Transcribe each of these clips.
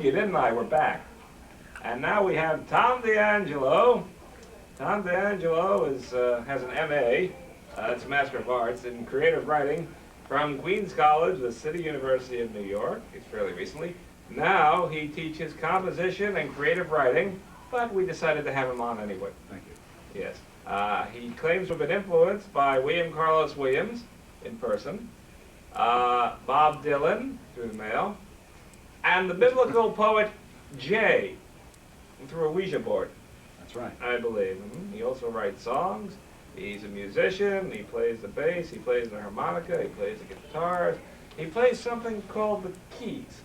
you, didn't I? We're back. And now we have Tom DeAngelo. Tom DeAngelo has an MA, it's a Master of Arts in Creative Writing from Queens College, the City University of New York. It's fairly recently. Now he teaches composition and creative writing, but we decided to have him on anyway. Thank you. Yes. He claims to have been influenced by William Carlos Williams in person, Bob Dylan through the mail, and the biblical poet Jay through a Ouija board. That's right. I believe. He also writes songs. He's a musician. He plays the bass. He plays the harmonica. He plays the guitars. He plays something called the keys.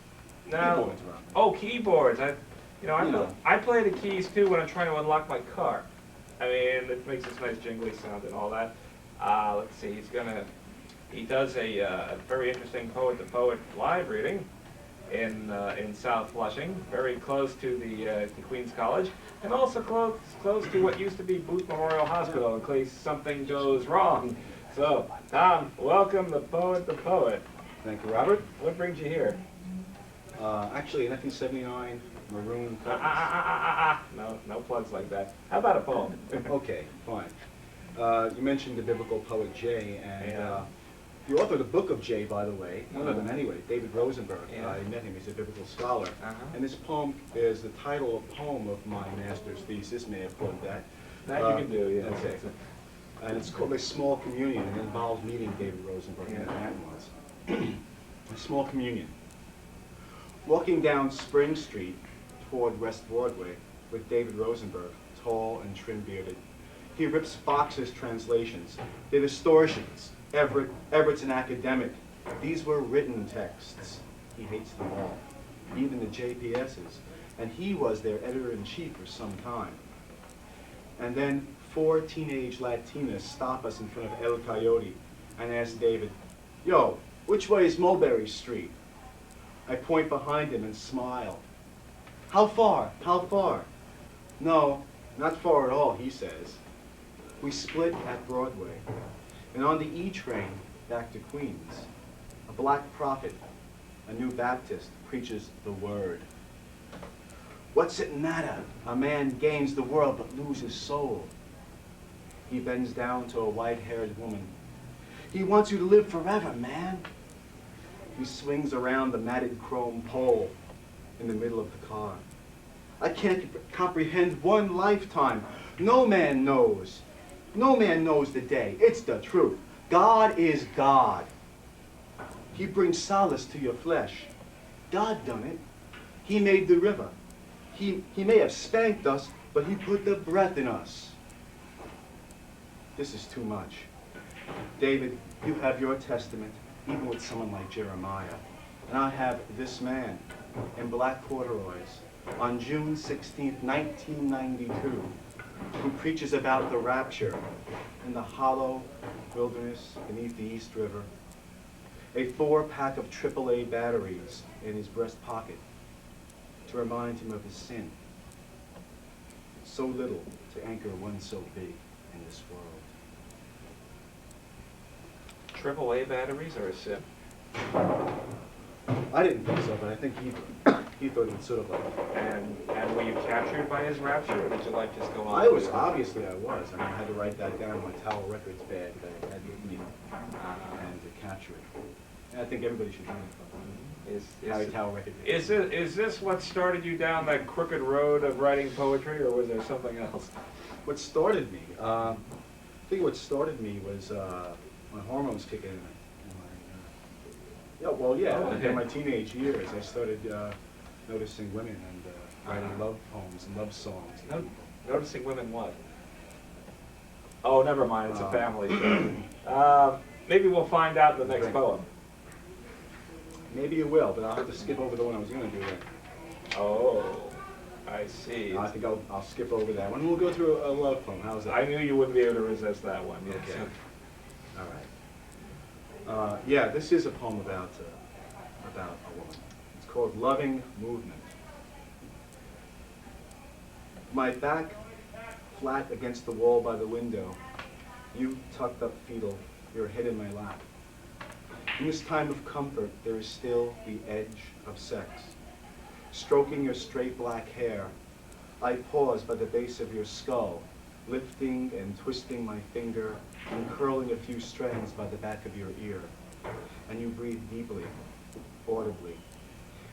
Now, Keyboards, Robert. oh, keyboards. I play the keys too when I'm trying to unlock my car. I mean, it makes this nice jingly sound and all that. Let's see. He does a very interesting Poet to Poet live reading in South Flushing, very close to the Queens College, and also close to what used to be Booth Memorial Hospital in case something goes wrong. So, Tom, welcome the Poet to Poet. Thank you, Robert. What brings you here? Actually, 1979, Maroon. No plugs like that. How about a poem? Okay, fine. You mentioned the biblical poet Jay, and Yeah. the author of the Book of Jay, by the way, one of them anyway, David Rosenberg. Yeah. I met him. He's a biblical scholar. And this poem is the title of poem of my master's thesis. May I quote that? That you can do, yeah. Okay. And it's called A Small Communion, and it involves meeting David Rosenberg in Manhattan once. A Small Communion. Walking down Spring Street toward West Broadway with David Rosenberg, tall and trim-bearded. He rips Fox's translations. They're distortions. Everett's an academic. These were written texts. He hates them all, even the JPSs. And he was their editor-in-chief for some time. And then 4 teenage Latinas stop us in front of El Coyote and ask David, "Yo, which way is Mulberry Street?" I point behind him and smile. "How far? How far?" "No, not far at all," he says. We split at Broadway, and on the E train back to Queens, a black prophet, a new Baptist, preaches the word. What's it matter? A man gains the world but loses soul. He bends down to a white-haired woman. He wants you to live forever, man. He swings around the matted chrome pole in the middle of the car. I can't comprehend one lifetime. No man knows. No man knows the day. It's the truth. God is God. He brings solace to your flesh. God done it. He made the river. He may have spanked us, but he put the breath in us. This is too much. David, you have your testament, even with someone like Jeremiah. And I have this man in black corduroys on June 16th, 1992, who preaches about the rapture in the hollow wilderness beneath the East River, a 4-pack of AAA batteries in his breast pocket to remind him of his sin. So little to anchor one so big in this world. AAA batteries are a sin? I didn't think so, but I think he thought it was sort of like... And were you captured by his rapture, or did your life just go on? Obviously I was. I mean, I had to write that down in my Tower Records bag that I had with me and to capture it. And I think everybody should learn it. Tower Records. Is this what started you down that crooked road of writing poetry, or was there something else? What started me, I think what started me was my hormones kicking in. In my teenage years, I started noticing women and writing love poems and love songs. Noticing women what? Oh, never mind, it's a family show. Maybe we'll find out in the next poem. Maybe you will, but I'll have to skip over the one I was going to do then. Oh, I see. I think I'll skip over that one. We'll go through a love poem. How's that? I knew you wouldn't be able to resist that one. Yes. Okay. All right. Yeah, this is a poem about a woman. It's called Loving Movement. My back flat against the wall by the window, you tucked up fetal, your head in my lap. In this time of comfort, there is still the edge of sex. Stroking your straight black hair, I pause by the base of your skull, lifting and twisting my finger and curling a few strands by the back of your ear. And you breathe deeply, audibly.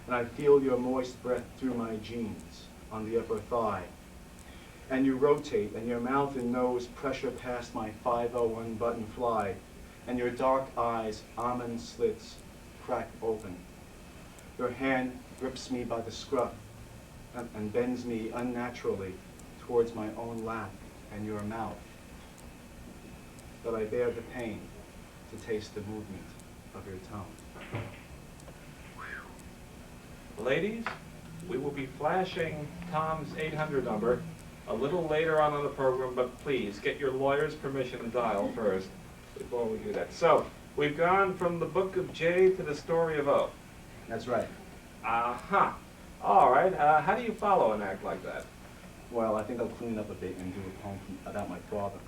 And I feel your moist breath through my jeans on the upper thigh. And you rotate, and your mouth and nose pressure past my 501 button fly, and your dark eyes, almond slits, crack open. Your hand grips me by the scruff and bends me unnaturally towards my own lap and your mouth. But I bear the pain to taste the movement of your tongue. Ladies, we will be flashing Tom's 800 number a little later on in the program, but please get your lawyer's permission to dial first before we do that. So, we've gone from the book of J to the story of O. That's right. Uh-huh. All right. How do you follow an act like that? Well, I think I'll clean it up a bit and do a poem about my father.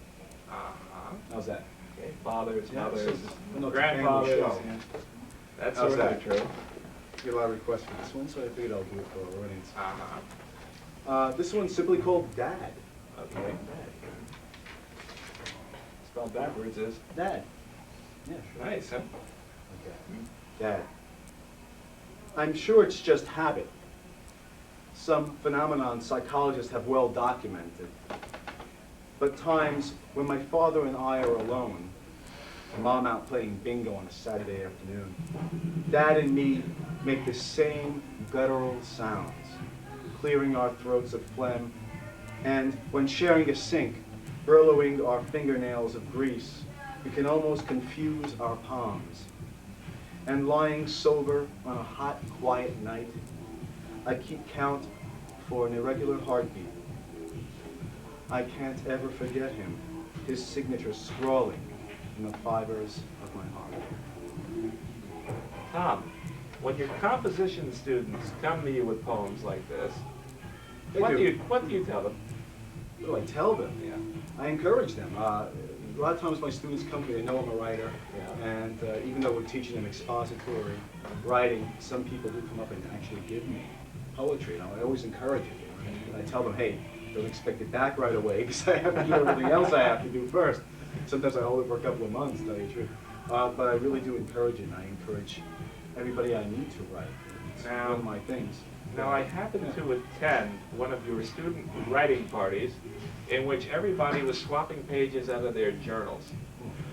Uh-huh. How's that? Okay. Fathers, Yeah, mothers, it's a grandfathers. family show. Yeah. That's How's certainly that? true. Get a lot of requests for this one, so I figured I'll do it for our audience. Uh-huh. This one's simply called Dad. Okay. Spelled backwards is Dad. Yeah, sure. nice, huh? Okay. Dad. I'm sure it's just habit. Some phenomenon psychologists have well documented. But times when my father and I are alone, Mom out playing bingo on a Saturday afternoon, Dad and me make the same guttural sounds, clearing our throats of phlegm, and when sharing a sink, burrowing our fingernails of grease, we can almost confuse our palms. And lying sober on a hot, quiet night, I keep count for an irregular heartbeat. I can't ever forget him, his signature scrawling in the fibers of my heart. Tom, when your composition students come to you with poems like this, They what do. do you tell them? What do I tell them? Yeah. I encourage them. A lot of times my students come to me, they know I'm a writer, Yeah. and even though we're teaching them expository writing, some people do come up and actually give me poetry. And I always encourage it. And I tell them, hey, don't expect it back right away, because I have to do everything else I have to do first. Sometimes I hold it for a couple of months, to tell you the truth. But I really do encourage it, and I encourage everybody I meet to write. It's Now- one of my things. Now, I happened to attend one of your student writing parties in which everybody was swapping pages out of their journals.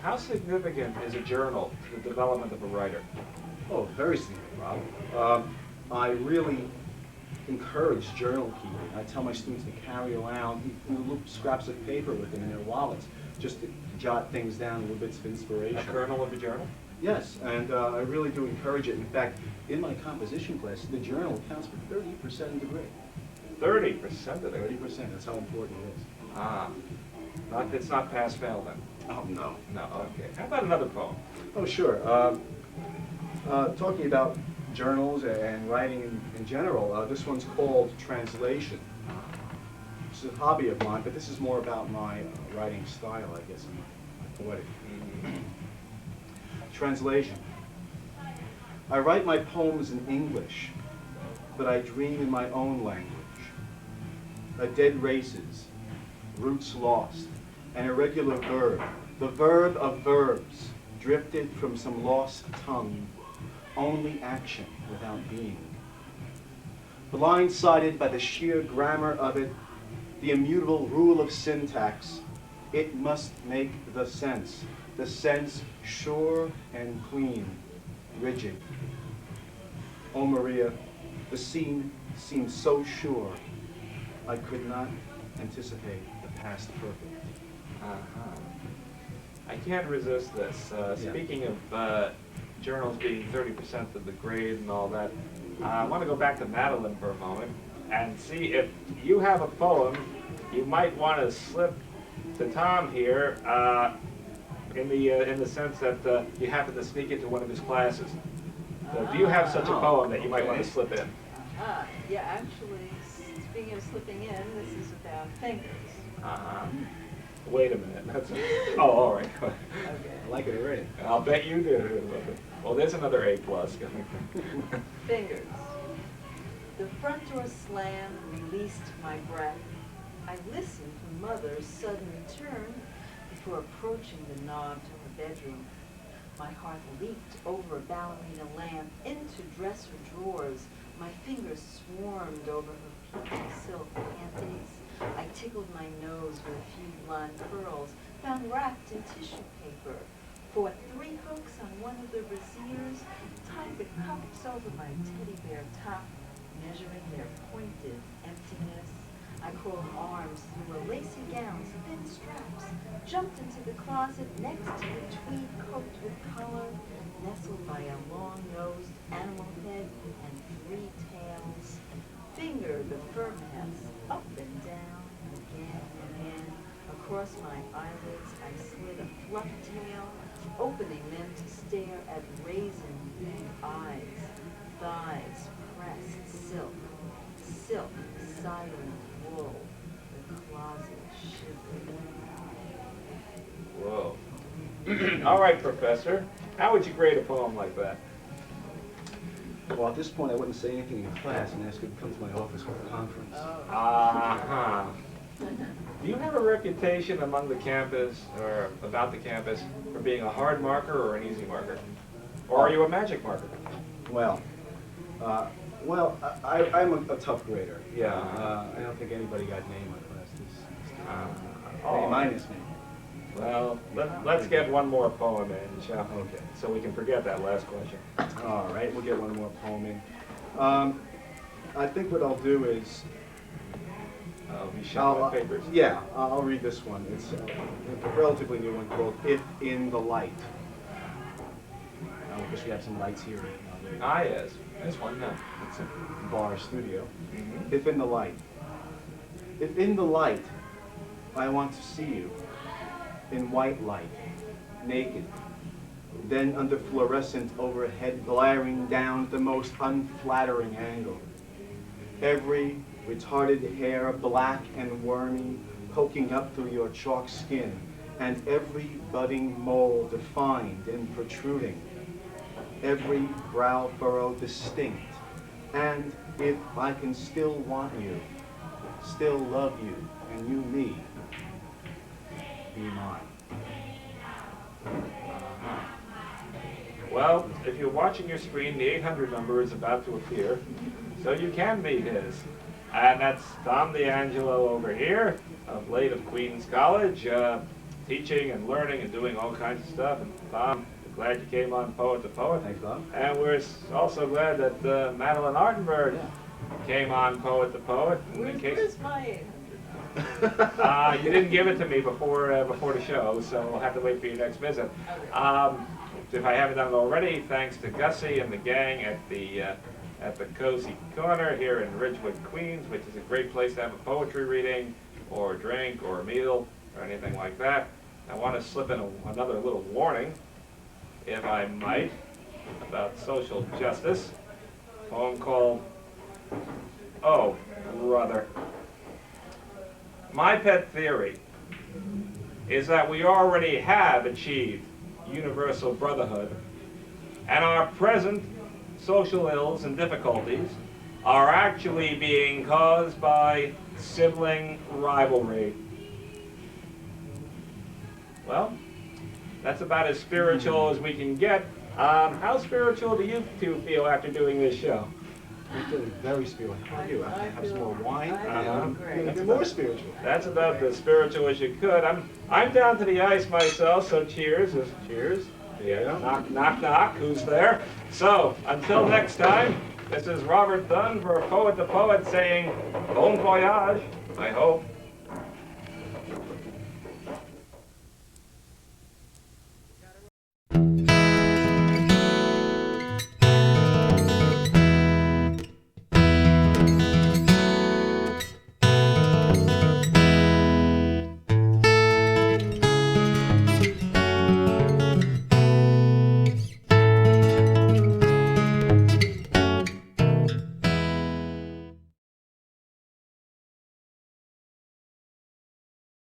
How significant is a journal to the development of a writer? Oh, very significant, Rob. I really encourage journal keeping. I tell my students to carry around little scraps of paper with them in their wallets, just to jot things down, little bits of inspiration. A kernel of a journal? Yes, and I really do encourage it. In fact, in my composition class, the journal accounts for 30% of the grade. 30% of it. 30%, that's how important it is. Ah. It's not pass-fail then? Oh, no. No, okay. How about another poem? Oh, sure. Talking about journals and writing in general, this one's called Translation. It's a hobby of mine, but this is more about my writing style, I guess, and my poetic. Translation. I write my poems in English, but I dream in my own language. A dead races, roots lost, an irregular verb, the verb of verbs, drifted from some lost tongue, only action without being. Blindsided by the sheer grammar of it, the immutable rule of syntax, it must make the sense sure and clean, rigid. Oh, Maria, the scene seems so sure, I could not anticipate the past perfect. Uh-huh. I can't resist this. Speaking of journals being 30% of the grade and all that, I want to go back to Madeline for a moment and see if you have a poem you might want to slip to Tom here in the sense that you happen to sneak into one of his classes. So do you have such a poem that you might want to slip in? Yeah, actually, speaking of slipping in, this is about fingers. Uh-huh. Wait a minute. Oh, all right. Okay. I like it already. I'll bet you do. Well, there's another A plus. Fingers. The front door slam released my breath. I listened for Mother's sudden return before approaching the knob to her bedroom. My heart leaped over a ballerina lamp into dresser drawers. My fingers swarmed over her pink silk panties. I tickled my nose with a few blonde curls, found wrapped in tissue paper. Fought 3 hooks on one of the brassieres, tied the cuffs over my teddy bear top, measuring their pointed emptiness. I crawled arms through a lacy gown's thin straps, jumped into the closet next to the tweed coat with collar, nestled by a long-nosed animal head and 3 tails, fingered the fur mass up and down, again and again. Across my eyelids, I slid a fluff tail, opening them to stare at raisin eyes, thighs pressed silk, silk silent wool, the closet shivering. Whoa. All right, Professor. How would you grade a poem like that? Well, at this point, I wouldn't say anything in class and ask you to come to my office for a conference. Uh-huh. Do you have a reputation among the campus, or about the campus, for being a hard marker or an easy marker? Or are you a magic marker? Well, I'm a tough grader. Yeah. I don't think anybody got an A in my class this Oh. A minus maybe. Well, let's get one more poem in, shall we? Okay. So we can forget that last question. All right, we'll get one more poem in. I think what I'll do is, I'll be shuffling papers. yeah, I'll read this one. It's a relatively new one called "If in the Light." I guess we have some lights here. Ah, yes. This one, no. It's a bar studio. Mhm. If in the light. If in the light, I want to see you. In white light, naked. Then under fluorescent overhead, glaring down at the most unflattering angle. Every retarded hair, black and wormy, poking up through your chalk skin, and every budding mole defined and protruding. Every brow furrow distinct. And if I can still want you, still love you, and you me, be mine. Well, if you're watching your screen, the 800 number is about to appear, so you can be his. And that's Tom DeAngelo over here, of late of Queens College, teaching and learning and doing all kinds of stuff. And Tom, we're glad you came on Poet to Poet. Thanks, Bob. And we're also glad that Madeline Artenberg came on Poet to Poet. Where's my 800? You didn't give it to me before the show, so I'll have to wait for your next visit. If I haven't done it already, thanks to Gussie and the gang at the Cozy Corner here in Ridgewood, Queens, which is a great place to have a poetry reading, or a drink, or a meal, or anything like that. I want to slip in another little warning, if I might, about social justice. A poem called "Oh, Brother." My pet theory is that we already have achieved universal brotherhood, and our present social ills and difficulties are actually being caused by sibling rivalry. Well, that's about as spiritual as we can get. How spiritual do you two feel after doing this show? I'm feeling very spiritual. How are you? I have some more wine. I'm great. Even more spiritual. That's about as spiritual as you could. I'm down to the ice myself, so cheers. Cheers. Yeah. Knock, knock, knock. Who's there? So, until next time, this is Robert Dunn for Poet to Poet saying bon voyage, I hope.